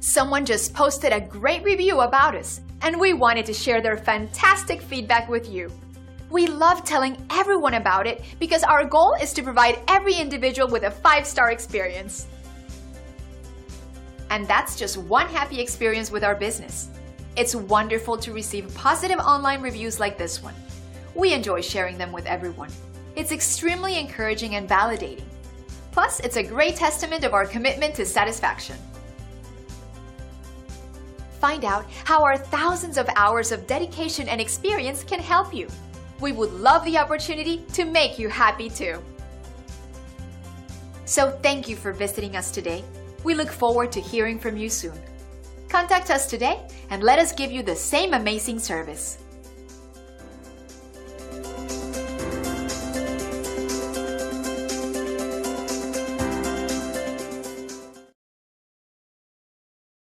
Someone just posted a great review about us, and we wanted to share their fantastic feedback with you. We love telling everyone about it because our goal is to provide every individual with a 5-star experience. And that's just one happy experience with our business. It's wonderful to receive positive online reviews like this one. We enjoy sharing them with everyone. It's extremely encouraging and validating. Plus, it's a great testament of our commitment to satisfaction. Find out how our thousands of hours of dedication and experience can help you. We would love the opportunity to make you happy too. So thank you for visiting us today. We look forward to hearing from you soon. Contact us today and let us give you the same amazing service.